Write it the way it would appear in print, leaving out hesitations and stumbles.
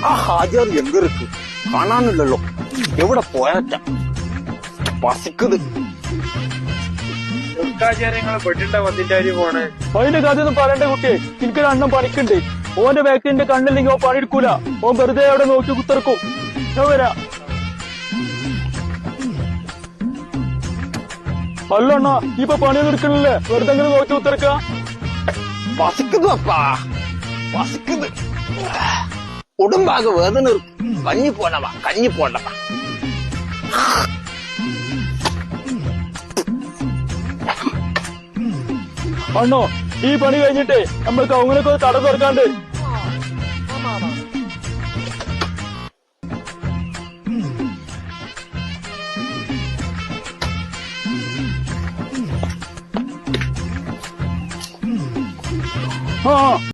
ആ ഹാജർ എങ്കിருக்கு കാണാനില്ലല്ലോ. എവിടെ പോയാച്ച പസിക്കുത്. പെട്ടിട്ട വന്നിട്ടാരി പോണേ. അതിന്റെ കഥയൊന്നും പറയണ്ട കുട്ടിയെ. എനിക്ക് രണ്ടും പണിക്കുണ്ട്. ഓന്റെ ബാക്കിന്റെ കണ്ണില്ലെങ്കിൽ ഓൻ പണിയെടുക്കൂല. ഓൻ വെറുതെ അവിടെ നോക്കി കുത്തിറക്കും. ഞാൻ വരാ. അല്ല അണ്ണാ, ഇപ്പൊ പണിയൊന്നും എടുക്കണില്ലേ? വെറുതെ എങ്ങനെ നോക്കി കുത്തിറക്ക? പസിക്കുത് അപ്പാ, പസിക്കുത്. ഉടുമ്പാകെ വേദന കഞ്ഞി പോണവാ, കഞ്ഞി പോണ്ടവാ. അണ്ണോ, ഈ പണി കഴിഞ്ഞിട്ടേ നമ്മൾക്ക് അവങ്ങനൊക്കെ തട തുറക്കാണ്ട്. ആ